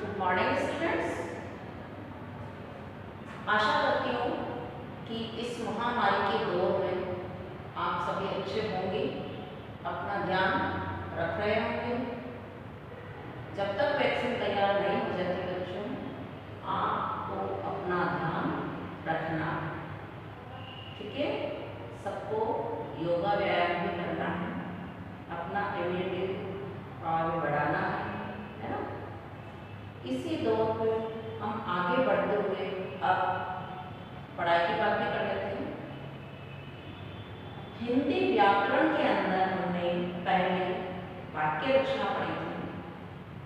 Good morning students. आशा करती हूँ कि इस महामारी के दौर में आप सभी अच्छे होंगे, अपना ध्यान रख रहे होंगे। जब तक वैक्सीन तैयार नहीं हो जाती बच्चों, आपको अपना ध्यान रखना है, ठीक है। सबको योगा व्यायाम भी करना है, अपना इम्यूनिटी पावर बढ़ाना है ना। इसी दौर में हम आगे बढ़ते हुए अब पढ़ाई की बात भी कर लेते हैं। हिंदी व्याकरण के अंदर हमने पहले वाक्य रचना पढ़ी थी।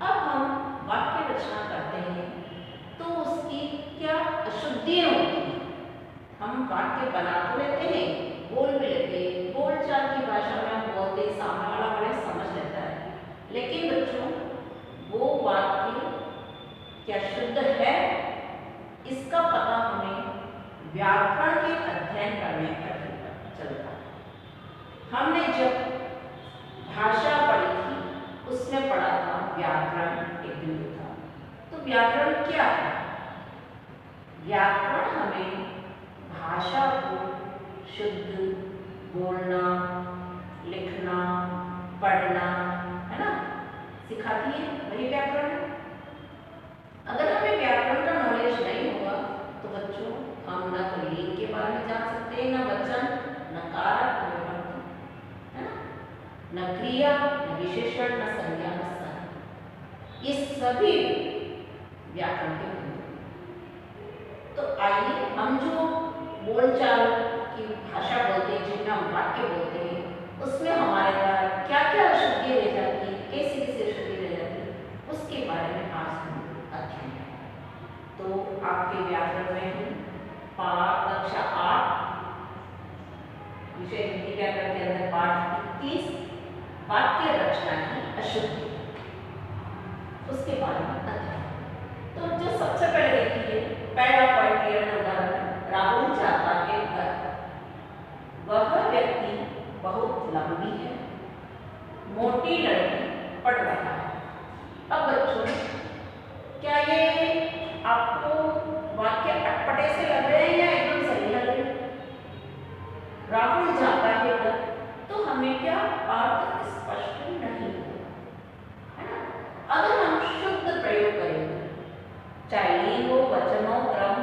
अब हम वाक्य रचना करते हैं तो उसकी क्या अशुद्धियाँ होती हैं। हम वाक्य बना तो लेते हैं, बोल भी लेते हैं, बोलचाल की भाषा में हम बोलते, सामने वाला बड़े समझ लेता है, लेकिन बच्चों वो वाक्य क्या शुद्ध है, इसका पता हमें व्याकरण के अध्ययन करने पर चलता है। हमने जब भाषा पढ़ी थी उसमें पढ़ा था व्याकरण एक बिंदु था। तो व्याकरण क्या है? व्याकरण हमें भाषा को शुद्ध बोलना, लिखना, पढ़ना, है ना, सिखाती है, वही व्याकरण है। अगर हमें व्याकरण का नॉलेज नहीं होगा तो बच्चों हम न तो लिंग के बारे में जान सकते हैं, न वचन, न कारक, न विभक्ति, है ना, न क्रिया, न विशेषण, न संज्ञा, न संज्ञा। ये सभी व्याकरण के बिंदु। तो आइए हम जो बोलचाल की भाषा बोलते हैं, जिनमें हम वाक्य बोलते हैं, उसमें हमारे द्वारा क्या क्या अशुद्धियाँ रह जाती है, कैसी कैसी अशुद्धि रह जाती है, उसके बारे में आज हम अध्ययन करेंगे। तो आपके व्याकरण में पाठ कक्षा 8 विषय हिंदी व्याकरण के अंदर पाठ 21 वाक्य रचना की अशुद्धि, उसके बारे में अध्ययन। तो जो सबसे पहले देखिए, पहला पॉइंट लिया उदाहरण, राहुल जाता है घर। वह व्यक्ति बहुत लंबी है, मोटी लड़की पढ़ रहा है। अब बच्चों क्या ये आपको वाक्य अटपटे से लग रहे हैं या एकदम सही लग रहे हैं? राहुल जाता है घर, तो हमें क्या अर्थ स्पष्ट नहीं हुआ, है ना। अगर हम शुद्ध प्रयोग करेंगे, चाहे लिंग हो, वचन हो, क्रम,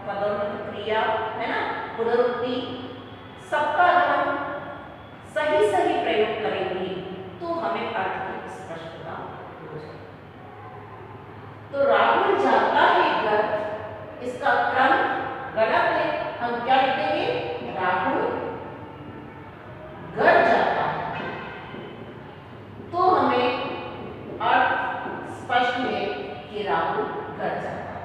पदोन्नति, क्रिया, है ना, पुनरुक्ति, सबका अगर हम सही सही प्रयोग करेंगे तो हमें अर्थ की स्पष्टता हो जाएगी। तो राहुल जाता है घर, इसका क्रम गलत है, हम क्या लिखेंगे? राहुल घर जाता है, तो हमें अर्थ स्पष्ट है कि राहुल घर जाता है।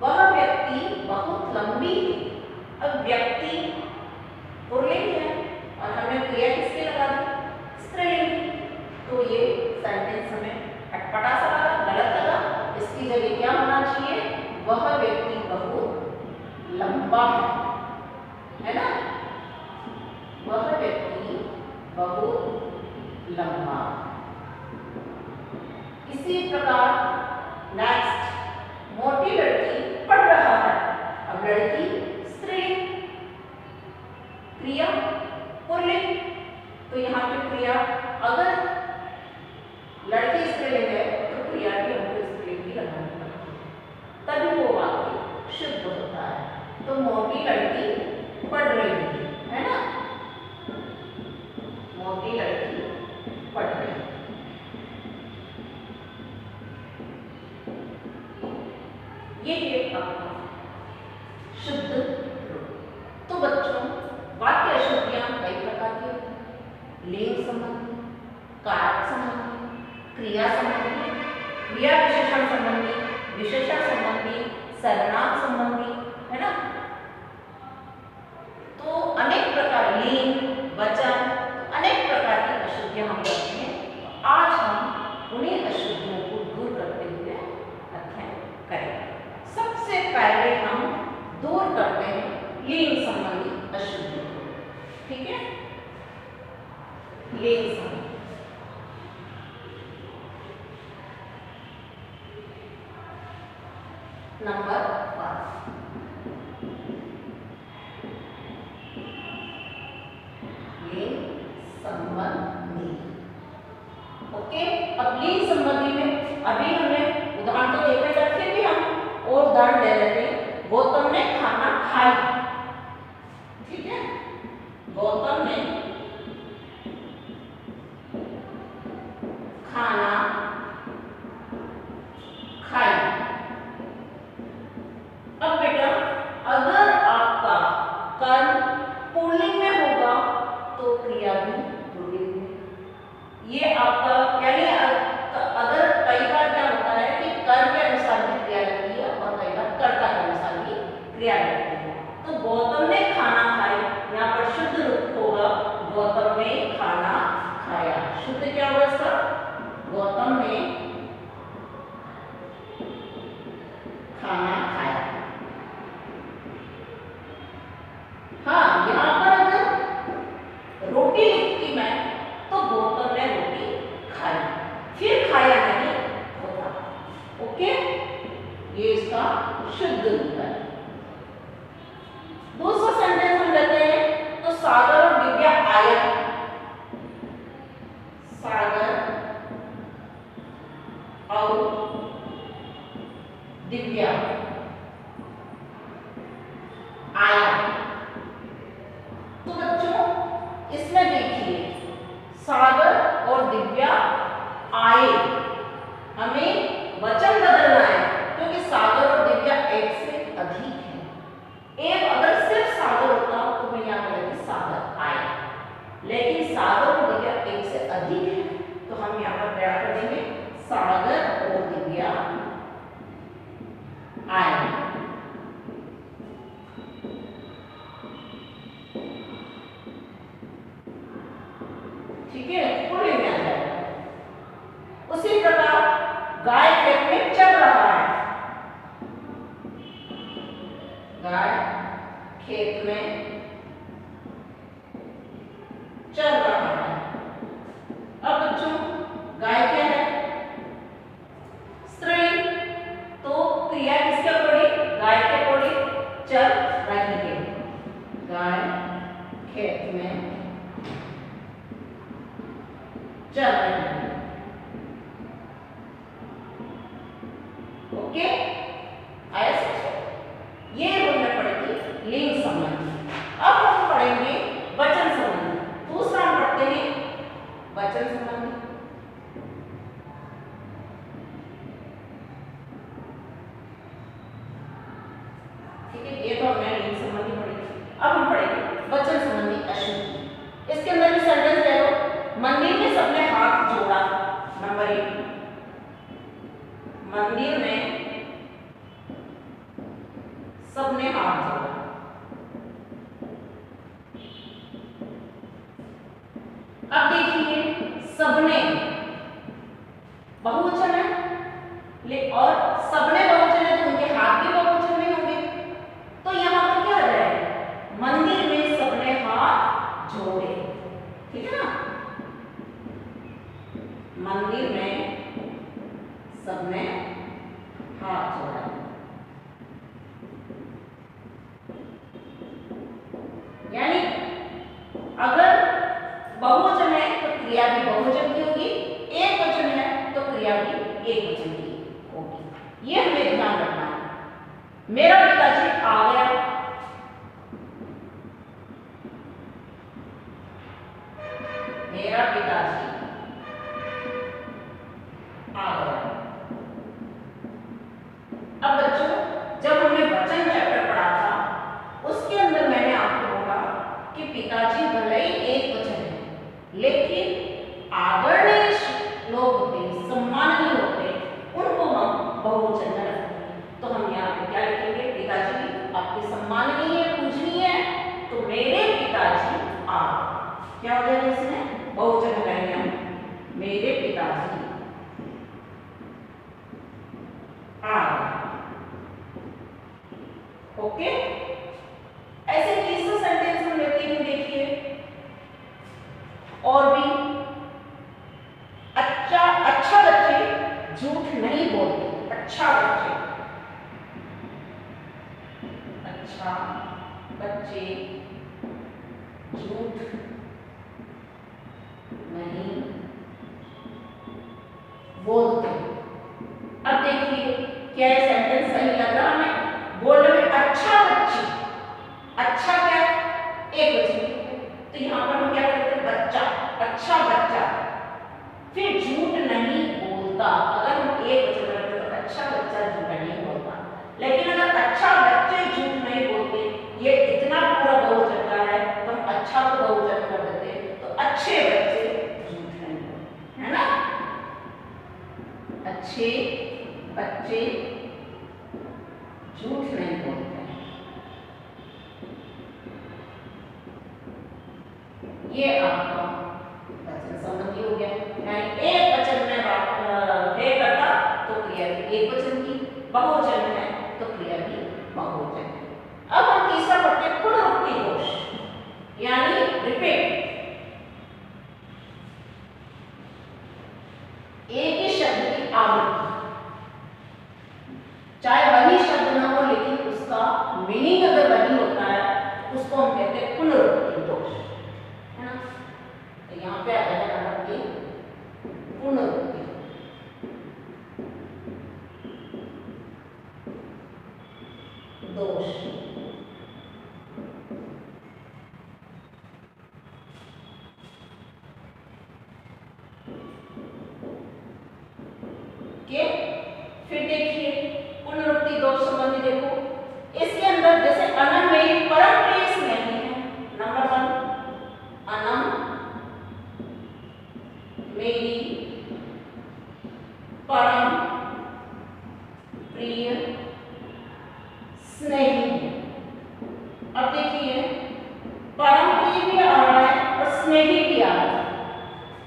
वह व्यक्ति बहुत लंबी है। अब व्यक्ति पुल्लिंग है और हमें क्रिया किसके लगा दी? स्त्रीलिंग। तो ये सेंटेंस हमें अटपटा सा लगा, गलत लगा। इसकी जगह क्या होना चाहिए? वह व्यक्ति बहुत लंबा है ना, वह व्यक्ति बहुत लंबा। इसी प्रकार नेक्स्ट, मोटी लड़की पढ़ रहा है। अब लड़की स्त्रीलिंग, क्रिया पुल्लिंग, तो यहाँ पे क्रिया, अगर लड़की स्त्रीलिंग है तो क्रिया भी हमको स्त्रीलिंग ही लगानी पड़ती है, तभी वो वाक्य शुद्ध होता है। तो मोटी लड़की पढ़ रही है ना, मोटी लड़की पढ़ रही है। ये है आपका शुद्ध रूप। तो बच्चों वाक्य अशुद्धियां कई प्रकार की होती हैं। लिंग संबंधी, कारक संबंधी, क्रिया संबंधी, क्रिया विशेषण संबंधी, विशेषण संबंधी, सर्वनाम संबंधी, है ना। तो अनेक प्रकार, लिंग, वचन, अनेक प्रकार की अशुद्धियां हम करते हैं। आज हम उन्हीं अशुद्धियों को दूर करते हुए अध्ययन करेंगे। सबसे पहले हम दूर करते हैं लिंग संबंधी अशुद्धि, ठीक है। लिंग संबंधी संबंधी। ओके, अब लिंग संबंधी में अभी हमने उदाहरण तो देखे थे, फिर भी हम और उदाहरण ले लेते हैं। गौतम ने खाना खाया, ठीक है, गौतम ने खाना खाया। अब बेटा अगर आपका कर्म पुल्लिंग में होगा तो क्रिया भी पुल्लिंग में। ये आपका यानी अगर कई बार क्या होता है कि कर्म के अनुसार भी क्रिया लगती है और कई बार कर्ता के अनुसार भी क्रिया लगती है। तो गौतम ने खाना खाया, यहाँ पर शुद्ध रूप होगा गौतम ने खाना खाया। शुद्ध क्या होगा इसका? गौतम ने खाना खाया। हाँ, यहाँ पर अगर रोटी लिखती मैं तो गौतम ने रोटी खाई, फिर खाया नहीं होता। ओके, ये इसका शुद्ध रूप है। दूसरा सेंटेंस हम लेते हैं, तो सागर और दिव्या आए। सागर और दिव्या आया। तो बच्चों इसमें देखिए सागर और दिव्या आए, हमें वचन बदलना है क्योंकि सागर और दिव्या एक से अधिक है। एक अगर सिर्फ सागर होता तो मैं यहाँ बोलती सागर आए, लेकिन सागर और दिव्या एक से अधिक है तो हम यहाँ पर क्या कर देंगे? सागर और दिव्या आए। ठीक है, पुल्लिंग में आ जाएगा। उसी प्रकार गाय खेत में चल रहा है, गाय खेत में चल रहा है। अब बच्चों गाय क्या है? स्त्री, तो क्रिया किसके अकॉर्डिंग? गाय के अकॉर्डिंग चल रही है। गाय खेत में चल रही है। ओके, आया समझ? ये हमने पढ़ी थी लिंग संबंधी। अब हम पढ़ेंगे वचन संबंधी। दूसरा हम पढ़ते हैं वचन संबंधी। ठीक है, ये तो हमने लिंग संबंधी पढ़ी। अब हम पढ़ेंगे वचन संबंधी अशुद्धि। इसके अंदर भी सेंटेंस ले लो। मंदिर में सबने हाथ जोड़ा। नंबर 1, मंदिर में सबने हाथ जोड़ा। अब देखिए सबने बहुवचन है, और सबने बहुवचन है तो उनके हाथ भी बहुवचन में होंगे। तो यहाँ पर क्या है? मंदिर में सबने हाथ जोड़े। ठीक है ना? मंदिर में सबने हाथ जोड़ा। यानी अगर बहुवचन है तो क्रिया भी बहुवचन की होगी, एक वचन है तो क्रिया भी एक वचन की होगी। ये हमें ध्यान रखना है। मेरा पिताजी आ गया। मेरा पिताजी आ गया। अब बच्चों जब हमने वचन चैप्टर पढ़ा था उसके अंदर मैंने आपको बोला कि पिताजी भले ही एक वचन है, लेकिन आदरणीय लोग होते हैं, सम्माननीय होते हैं, उनको हम बहुवचन में रखते हैं। तो हम यहाँ पे क्या लिखेंगे? पिताजी आपके सम्माननीय पूजनीय है, तो मेरे पिताजी आ। क्या हो जाएगा इसमें? बहुवचन लगाएंगे हम, मेरे पिताजी आ। ओके, ऐसे तीसरा सेंटेंस हम लेते हैं। देखिए और भी अच्छा बच्चे झूठ नहीं बोलते। अच्छा बच्चे, अच्छा बच्चे झूठ क्या ये सेंटेंस सही लग रहा है? बोल रहे अच्छा बच्ची, अच्छा क्या एक वचन, तो यहाँ पर हम क्या करते हैं बच्चा, अच्छा बच्चा। फिर झूठ नहीं बोलता, अगर हम एक वचन करते तो अच्छा बच्चा झूठ नहीं बोलता, लेकिन अगर अच्छा बच्चे झूठ नहीं बोलते, ये इतना पूरा बहुवचन का है तो हम अच्छा को बहुवचन कर देते, तो अच्छे बच्चे झूठ नहीं बोलते, है ना? अच्छे बच्चे झूठ नहीं बोलते। ये आपका वचन संबंधी हो गया, यानी एक वचन में है करता तो क्रिया भी एक वचन की, बहुवचन है तो क्रिया भी बहुवचन है। अब हम तीसरा पढ़ते हैं पुनरुक्ति दोष, यानी रिपीट। एक ही शब्द की आवृत्ति, चाहे वही शब्द ना हो लेकिन उसका मीनिंग अगर वही होता है उसको हम कहते हैं पुनरुक्ति दोष, है ना? तो यहाँ पे आ जाएगा नंबर 3 पुनरुक्ति दोष। के फिर देखिए पुनरुक्ति दोष संबंधी, देखो इसके अंदर जैसे अनम मेरी परम प्रिय स्नेही है, नंबर 1 अनम मेरी परम प्रिय स्नेही। अब देखिए परम प्रिय भी आ रहा है और स्नेही भी आ रहा है।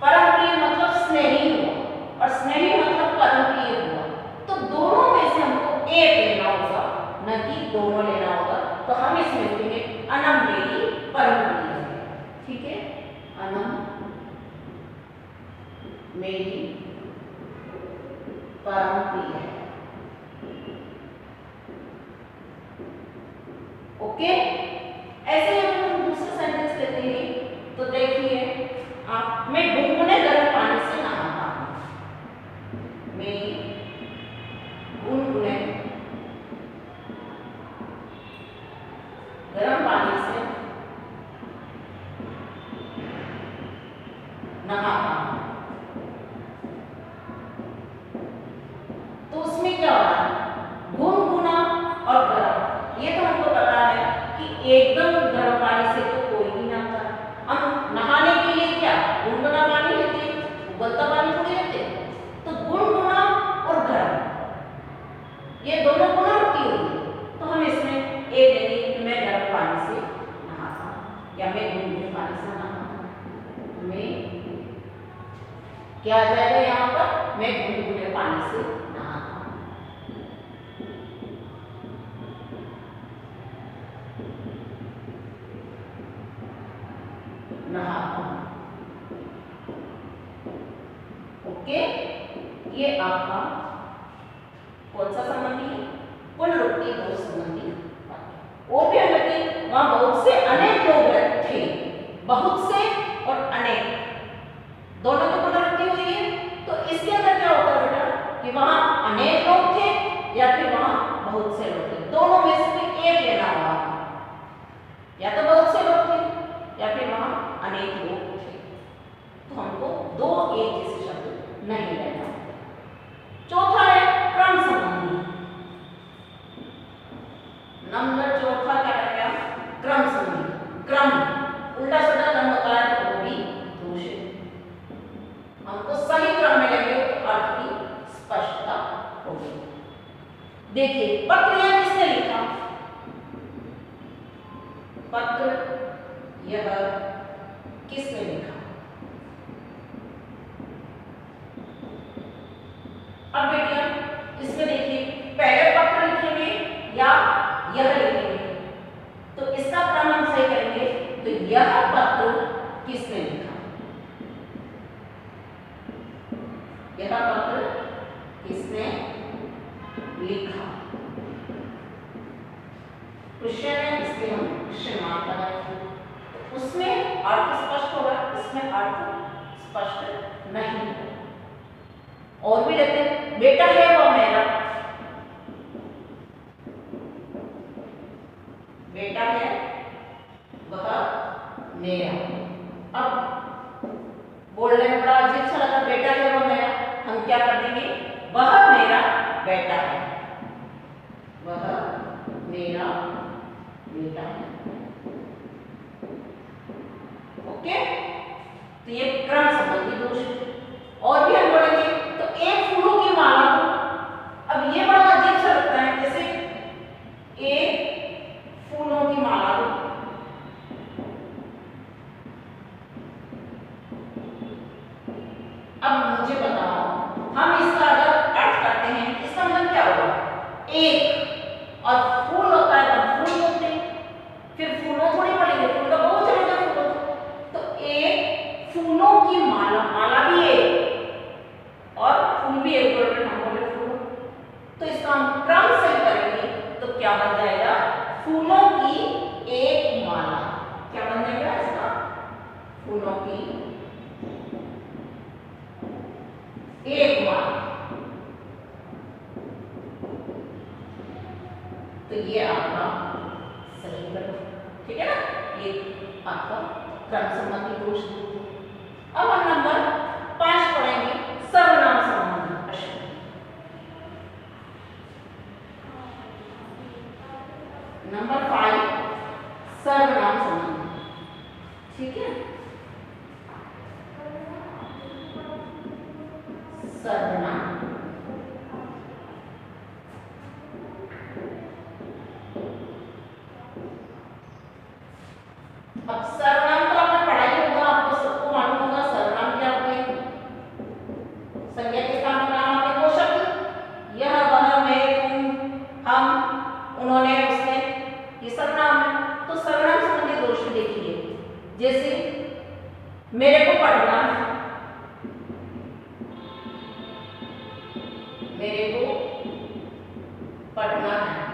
परम प्रिय मतलब स्नेही हुआ और स्नेही मतलब परम प्रिय हुआ, तो दोनों में से हमको एक लेना होगा, न कि दोनों लेना होगा। तो हम इसमें लिखेंगे अनम मेरी परम प्रिय, ठीक है? अनम मेरी परम प्रिय, ओके? ऐसे ही हम दूसरा सेंटेंस लेते हैं, तो देखिए आप, मैं गुनगुने गर्म पानी से नहाता हूं, मैं गुनगुने गर्म पानी से नहाता हूं, तो उसमें क्या हो रहा है? गुनगुना और गर्म, ये तो हमको पता है कि एकदम गर्म पानी से तो कोई नहीं नहाता। हम नहाने के लिए क्या गुनगुना पानी लेते हैं, उबलता पानी थोड़ी लेते हैं। तो गुनगुना और गर्म ये दोनों पुनरुक्ति होगी, तो हम इसमें एक लेंगे कि मैं गर्म पानी से नहाता हूं या मैं गुनगुने पानी से नहाता हूं। मैं क्या आ जाएगा यहाँ पर? मैं गुनगुने पानी से नहाता हूं। नहाता हूं, ओके? ये आपका कौन सा संबंधी है? पुनरुक्ति दोष संबंधी। और भी हम वहां बहुत से अनेक लोग थे, बहुत से और अनेक दोनों की पुनरुक्ति हुई है, तो इसके अंदर क्या होता है बेटा कि वहां अनेक लोग थे या फिर वहां बहुत से लोग थे, दोनों में से कोई एक लेना होगा, या तो बहुत से लोग थे या फिर वहां अनेक लोग थे, तो हमको दो एक जैसे शब्द नहीं लेना। चौथा है क्रम संबंधी, नंबर चौथा क्या रहेगा? क्रम संबंधी। क्रम उल्टा सीधा क्रम होता है तो वो भी दोष है, हमको सही क्रम में लेंगे तो अर्थ की स्पष्टता होगी। देखिए पत्र यह किसने लिखा? पत्र यह किसने लिखा? अब बेटिया इसमें देखिए पहले पत्र लिखेंगे या यह लिखेंगे, तो इसका क्रम हम सही करेंगे, तो यह पत्र किसने लिखा? यह पत्र किसने लिखा? क्वेश्चन है इसलिए हम क्वेश्चन मार्क लगाएंगे, उसमें अर्थ स्पष्ट होगा, इसमें अर्थ स्पष्ट नहीं होगा। और भी लेते हैं, बेटा है वह मेरा, बेटा है वह मेरा। अब बोलने में बड़ा अजीब सा लगा, बेटा है वह मेरा, हम क्या कर देंगे, वह मेरा बेटा है, वह मेरा बेटा है। ओके, तो ये क्रम संबंधी दोष है। और भी हम बोलेंगे तो एक फूलों की माला को, अब ये बड़ा अजीब सा लगता है, जैसे एक फूलों की माला को, अब मुझे बताओ हम इसका अगर अर्थ करते हैं इसका मतलब क्या होगा, एक और फूल होता है तब फूल बोलते हैं, फिर फूलों थोड़ी बोलेंगे, फूल का बहुत चलेगा फूलों, तो एक फूलों की माला, माला भी एक और फूल भी एक, हम बोले फूल, तो इसका हम क्रम से करेंगे तो क्या बन जाएगा, फूलों की एक माला। क्या बन जाएगा इसका, फूलों की एक माला। तो ये आपका सही है, ठीक है ना, ये आपका क्रम संबंधी दोष। अब हम नंबर 5 पढ़ेंगे, सर्वनाम संबंधी प्रश्न। नंबर 5 सर्वनाम संबंधी, ठीक है, सर्वनाम। अब सर्वनाम तो आपने पढ़ा ही होगा, आपको सबको मालूम होगा सर्वनाम क्या होते हैं, संज्ञा के स्थान पर नाम आते हैं वो शब्द, यह वह मैं तुम हम उन्होंने उसने, ये सर्वनाम है। तो सर्वनाम संबंधी दोष भी देखिए, जैसे मेरे को पढ़ना है, मेरे को पढ़ना है,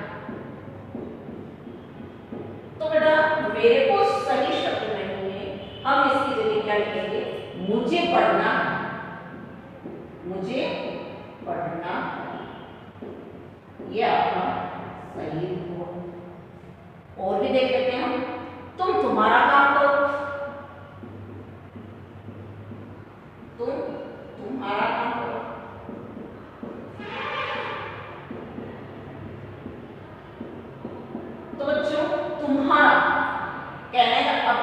तो बेटा मेरे को सही शब्द नहीं है, हम इसकी जगह क्या लिखेंगे, मुझे पढ़ना है, मुझे पढ़ना, ये आपका सही हो। और भी देख लेते हैं हम, तुम तुम्हारा काम करो, तुम तुम्हारा काम करो, तो बच्चों तुम्हारा कहने का, अब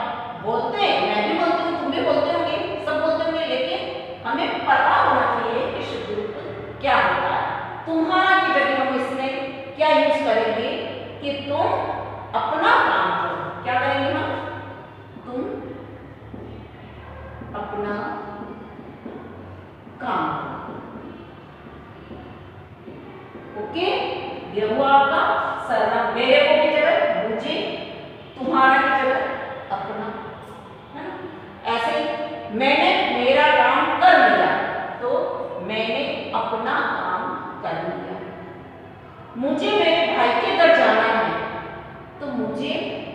बोलते हैं, मैं भी बोलती हूँ, तुम भी बोलते होंगे, सब बोलते होंगे, लेकिन हमें पता होना चाहिए कि शब्द रूप क्या होता है। तुम्हारा की जगह हम इसमें क्या यूज करेंगे कि तुम अपना काम करो, क्या करेंगे हम, तुम अपना काम करो। ओके, ये हुआ आपका सर्वनाम, मेरे को की जगह मुझे, तुम्हारा की जगह अपना, है ना। ऐसे ही मैंने मेरा काम कर लिया, तो मैंने अपना काम कर लिया। मुझे मेरे भाई के घर जाना है, तो मुझे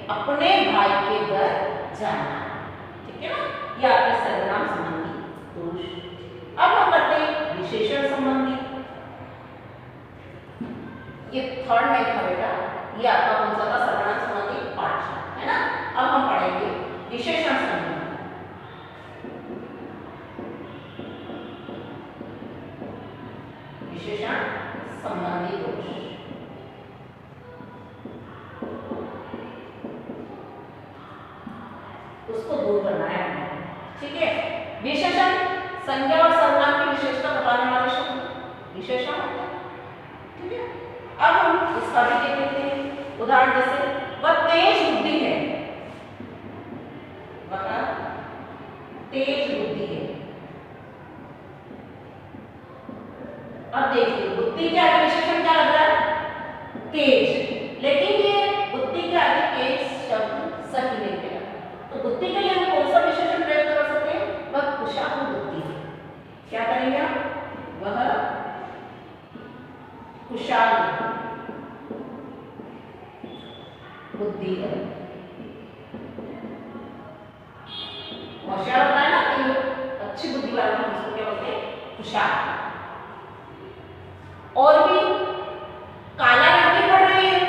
अपने भाई के घर जाना है, ठीक है ना, ये आपके सर्वनाम संबंधी दोष। अब हम करते हैं विशेषण संबंधी, ये थर्ड नहीं था बेटा, ये आपका कौन सा था, सर्वनाम संबंधी पाठ, है ना। अब हम पढ़ेंगे विशेषण संबंधी। विशेषण संबंधी दोष, उसको दूर करना है, ठीक है। विशेषण संज्ञा और सर्वनाम की विशेषता बताने वाले शब्द विशेषण होते हैं, ठीक है। अब हम इसका भी देख लेते हैं उदाहरण, जैसे वह तेज बुद्धि है, वह तेज बुद्धि है। अब देखिए बुद्धि के आगे विशेषण क्या लग रहा है, तेज, लेकिन ये बुद्धि के आगे तेज शब्द सही नहीं है, तो बुद्धि के लिए हम कौन सा विशेषण प्रयोग कर सकते हैं, वह कुशाग्र बुद्धि है। क्या करेंगे आप, वह कुशाग्र बुद्धि है। होशियार होता है ना, कि अच्छी बुद्धि वाला, हम उसको क्या बोलते हैं, कुशाग्र। और भी काला रंग की पड़ रही है,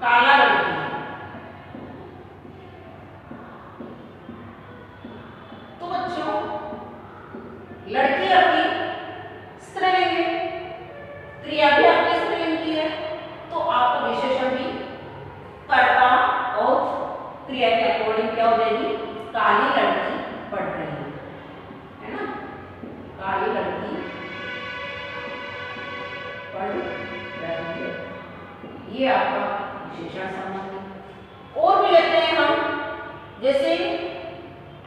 काला लड़की। तो बच्चों लड़की आपकी स्त्रीलिंग है, क्रिया भी आपकी स्त्रीलिंग की है, तो आपको विशेषण भी कर्ता और क्रिया के अकॉर्डिंग क्या हो जाएगी, काली लड़की पढ़ रही है ना, काली लड़की पढ़ रही है, ये आपका विशेषण संबंधी। और भी लेते हैं हम, जैसे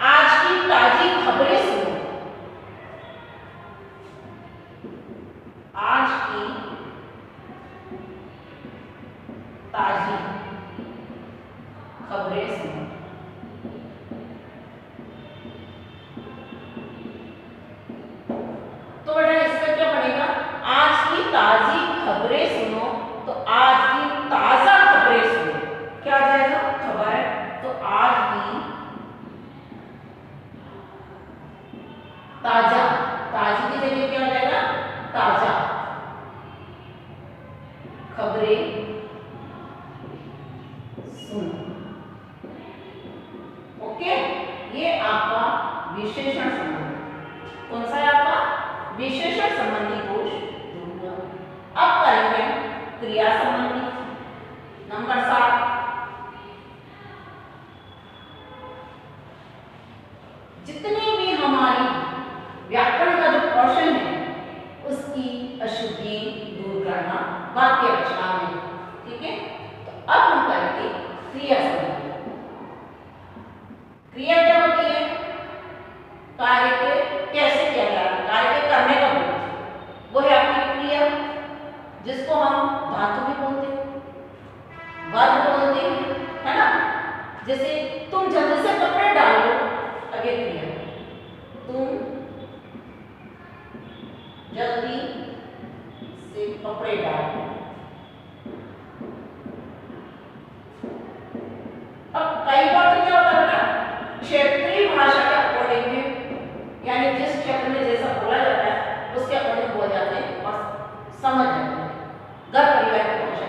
आज की ताजी खबरें सुनो। आज की ताजी खबरें सुनो। तो बेटा इसका क्या बनेगा, आज की ताजी खबरें सुनो, तो आज की ताजा खबरें सुनो, क्या आ जाएगा, खबर है, तो आज की ताजा, ताजी की जगह क्या हो जाएगा, ताजा खबरें सुनो। ओके, ये आपका विशेषण संबंधी, कौन सा है आपका विशेषण संबंधी दोष दूर। अब करेंगे क्रिया संबंधी नंबर 7। जितनी भी हमारी व्याकरण का जो पोर्शन है उसकी अशुद्धि दूर करना वाक्य रचना में, ठीक है। तो अब हम करेंगे क्रिया संबंधी। क्रिया क्या होती है, कार्य के कैसे किया जा रहा है, कार्य के करने का बोध, वो है आपकी क्रिया, जिसको हम धातु भी बोलते हैं, वर्ब बोलते हैं, है ना। जैसे तुम जल्दी से कपड़े डाल लो, अगे क्रिया, तुम जल्दी से कपड़े डालो। अब कई बार तो क्या होता है ना, क्षेत्रीय भाषा के अकॉर्डिंग में, यानी जिस क्षेत्र में जैसा बोला जाता है उसके अकॉर्डिंग बोल जाते हैं और समझ जाते हैं घर परिवार की भाषा।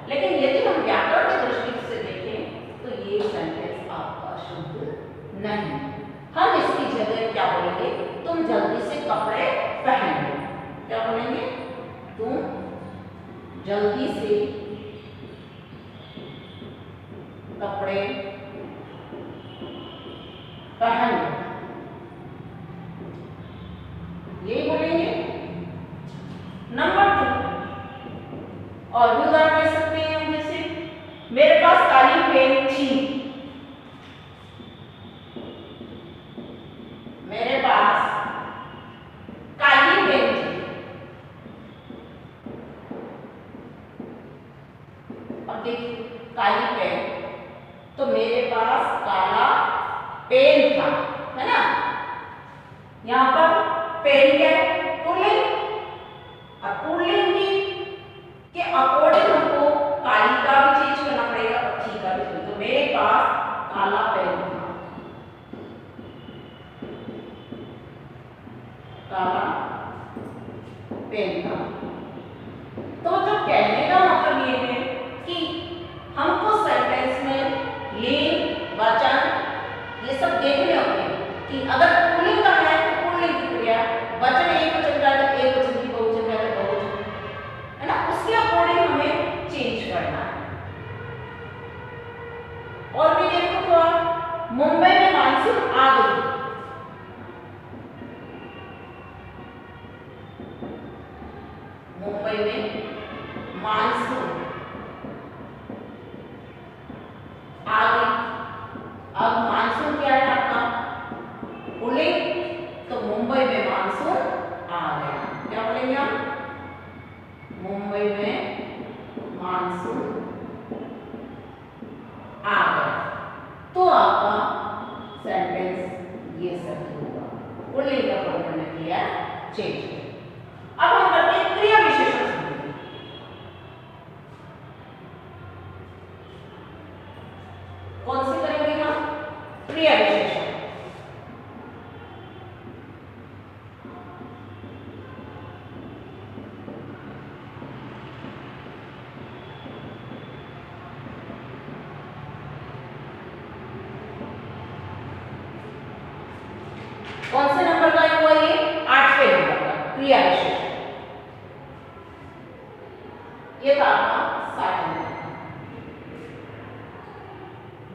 लेकिन यदि हम व्याकरण की दृष्टि से देखें तो ये सेंटेंस आपका शुद्ध नहीं। हम इसकी जगह क्या बोलेंगे, तुम जल्दी से कपड़े पहन लो। क्या बोलेंगे, तुम जल्दी से कपड़े पहन लो, ये बोलेंगे। नंबर 2 और भी उदाहरण ले सकते हैं हम, जैसे मेरे पास काली पेन थी, मेरे पास काली पेन थी। अब देखिए काली पेन, तो मेरे पास काला पेन था, है ना। यहाँ पर पेन क्या है, पुल्लिंग, और पुल्लिंग के अकॉर्डिंग हमको काली का भी चेंज करना पड़ेगा और थी का भी। तो मेरे पास काला पेन था, काला पेन था। तो जो कहने का मतलब ये है कि हमको सेंटेंस में लिंग, वचन ये सब देखने होते हैं कि अगर पुल्लिंग का है तो पुल्लिंग की क्रिया, वचन एक वचन का है तो एक वचन की, बहुवचन का है तो बहुवचन, है ना, उसके अकॉर्डिंग हमें चेंज करना है। और भी देखो तो मुंबई में मानसून आ गई, मुंबई में मानसून आ गई। अब मानसून क्या है आपका, पुल्लिंग, तो मुंबई में मानसून आ गया। क्या बोलेंगे हम, मुंबई में मानसून आ गया। तो आपका सेंटेंस ये सब होगा, पुल्लिंग का फॉर्म हमने किया चेंज। अब हम करते हैं क्रिया विशेषण संबंधी। कौन सी करेंगे हम, क्रिया विशेषण।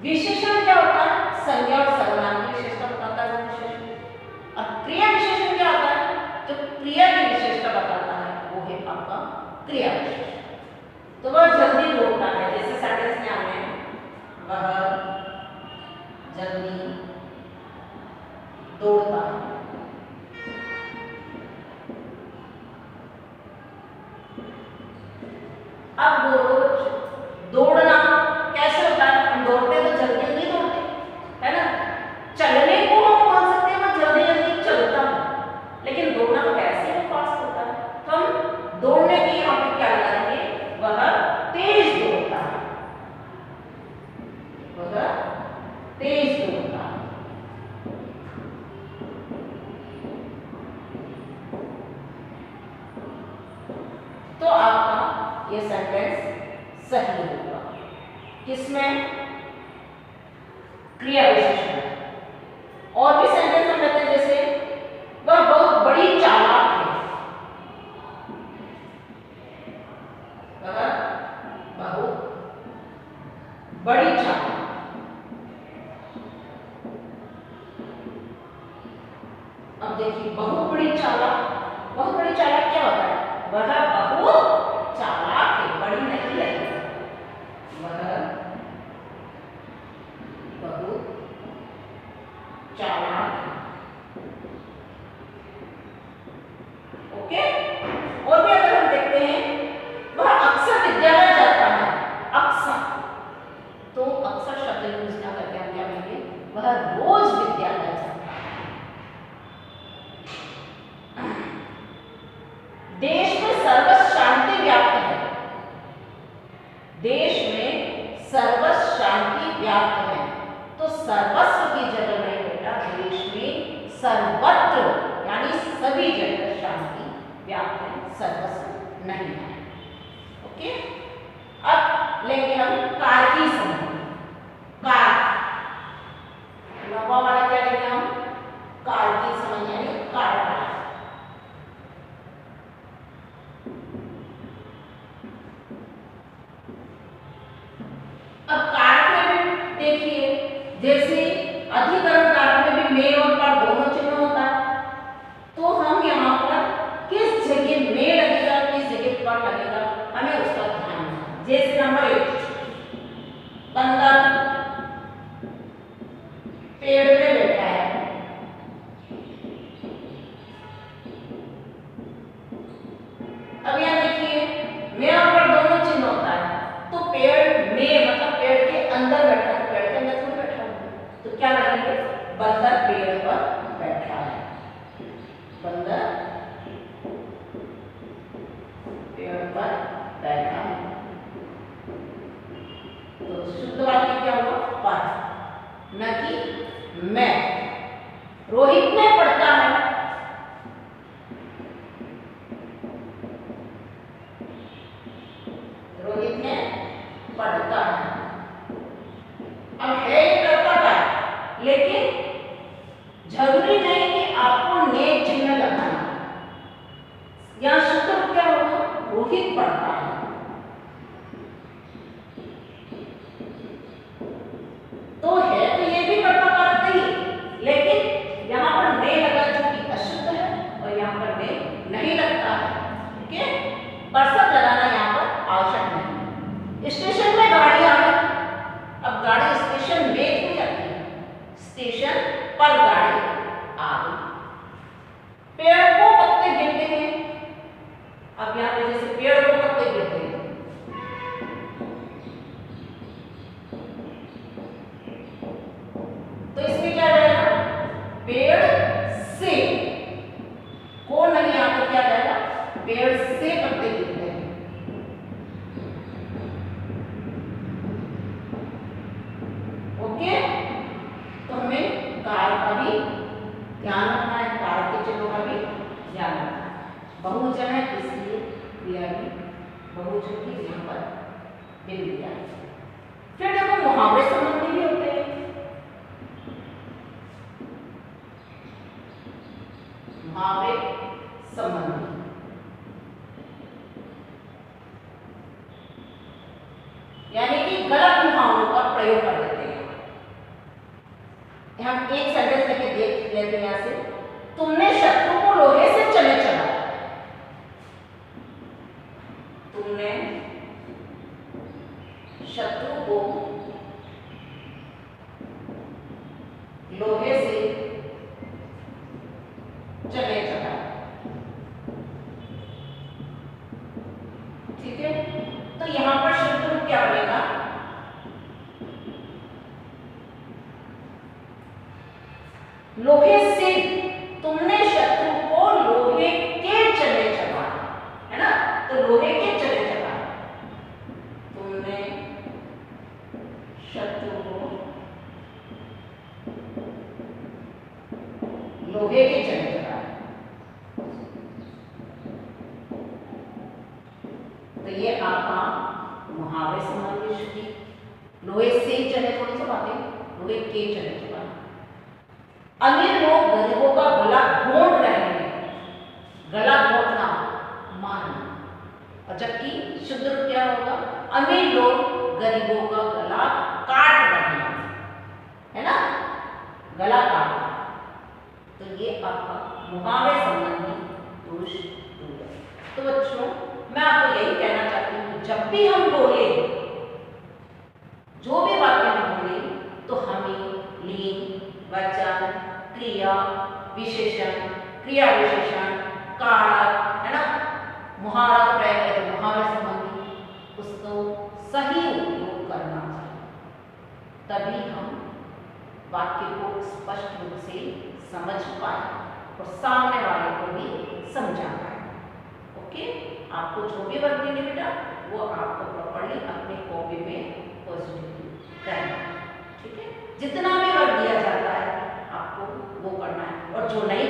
विशेषण क्या होता है? संज्ञा और सर्वनाम की विशेषता बताता है वो विशेषण। और क्रिया विशेषण क्या होता है? जो क्रिया की विशेषता बताता है वो है आपका क्रिया विशेषण। तो वह जल्दी दौड़ता है, जैसे सेंटेंस में आने वह जल्दी दौड़ता है। अब दौड़ना कैसे होता है? हम दौड़ते तो जल्दी नहीं दौड़ते, है ना? चलने को हम बोल सकते हैं वो जल्दी जल्दी चलता है, लेकिन दौड़ना तो कैसे वो फास्ट होता है। तो हम दौड़ने की यहाँ पे क्या लगाएंगे? वह तेज दौड़ता है, वह तेज दौड़ता है। तो आपका ये सेंटेंस सही होगा। किसमें? क्रिया विशेषण। और भी सेंटेंस हम कहते हैं जैसे वह बहुत बड़ी चालाक है, वह बहुत बड़ी चालाक। अब देखिए बहुत बड़ी चालाक, बहुत बड़ी चालाक क्या होता है? वह बहुत चालाक है, बड़ी नहीं लगेगी, वह बहुत चालाक है। ओके। और भी अगर हम देखते हैं वह अक्सर विद्यालय जाता है, अक्सर, तो अक्सर शब्द यूज ना करके हम क्या कहेंगे? वह रोज विद्यालय जाता है। देश में सर्वत्र शांति व्याप्त है, देश में सर्वत्र शांति व्याप्त है। तो सर्वस्व की जगह नहीं बेटा, देश में सर्वत्र यानी सभी जगह शांति व्याप्त है, सर्वस्व नहीं है। ओके। अब लेंगे हम कारकी संबंध। कार लंबा वाला क्या लेंगे हम? कारकी संबंध यानी कार वाला। अब कारक में भी देखिए, जैसे अधिकरण कारक में भी में और पर दोनों चिन्ह होता है, तो हम यहाँ पर किस जगह में लगेगा, किस जगह पर लगेगा, हमें उसका ध्यान रखना। जैसे नंबर 1, बंदा पेड़ पे बैठा है, अब यहाँ देखिए में और पर दोनों चिन्ह होता है, तो पेड़ में मतलब पेड़ के अंदर बैठा है, पेड़ के अंदर थोड़ी बैठा है, तो क्या लगेंगे? बंदर पेड़ पर बैठा है, बंदर पेड़ पर बैठा है। तो शुद्ध वाक्य क्या होगा? पर, न कि मैं। रोहित ने पढ़ता है, रोहित ने पढ़ता है। अब है ये करता है, लेकिन जरूरी नहीं कि आपको ने चिन्ह लगाना। यहाँ शुद्ध क्या होगा? रोहित पढ़ता है। तो है तो ये भी करता करते ही, लेकिन यहाँ पर ने लगा जो कि अशुद्ध है, और यहाँ पर ने नहीं लगता है। ओके। परसत लगाना यहाँ पर आवश्यक नहीं। स्टेशन में गाड़ी आ गई, अब गाड़ी स्टेशन में थोड़ी आती है, स्टेशन पर गाड़ी आ गई। पेड़ को पत्ते गिरते हैं, अब यहाँ पे जैसे पेड़ को पत्ते गिरते हैं, तो इसमें क्या जाएगा? पेड़ से, को नहीं यहाँ पे क्या जाएगा? पेड़ से पत्ते गिरते हैं। ओके। तो हमें कार का भी ध्यान रखना है, कार के चिन्हों का भी ध्यान रखना है। बहुवचन है इसलिए क्रिया भी बहुवचन की यहाँ पर बिल दिया है। फिर देखो मुहावरे संबंधी भी होते हैं। मुहावरे संबंधी यानी कि गलत मुहावरों का प्रयोग कर देते हैं। गए थे यहाँ से, तुमने शत्रु को लोहे से चने चढ़ाया। तुमने शत्रु को लोहे से चने चढ़ाया। ठीक है, तो यहां पर शत्रु क्या बनेगा? लोहे से, तुमने शत्रु को लोहे के चने चढ़ाया, है ना, तो लोहे के चने चढ़ाया। तुमने शत्रु को लोहे के चने चढ़ाया। तो ये आपका मुहावरे संबंधी श्रुति। लोहे से चने थोड़ी चबाते, लोहे के चने चबाते। अमीर लोग गरीबों का गला घोंट रहे हैं, गला घोंटना मारना, और जबकि शुद्ध रूप क्या होगा? अमीर लोग गरीबों का गला काट रहे हैं, है ना, गला काट। तो ये आपका मुहावरे संबंधी दोष है। तो बच्चों, मैं आपको यही कहना चाहती हूँ, जब भी हम बोले, जो भी बातें हम बोले, तो हमें लिंग, वचन, क्रिया विशेषण, क्रिया विशेषण, कारक, है ना, मुहावरा प्रयोग है तो मुहावरे संबंधी, उसको सही उपयोग करना चाहिए, तभी हम वाक्य को स्पष्ट रूप से समझ पाए और सामने वाले को भी समझा पाए। ओके, आपको जो भी वर्क देंगे बेटा, वो आपको प्रॉपर्ली अपने कॉपी में पॉजिटिवली करना है। ठीक है, जितना भी वर्क दिया जाता है आपको वो करना है, और जो नहीं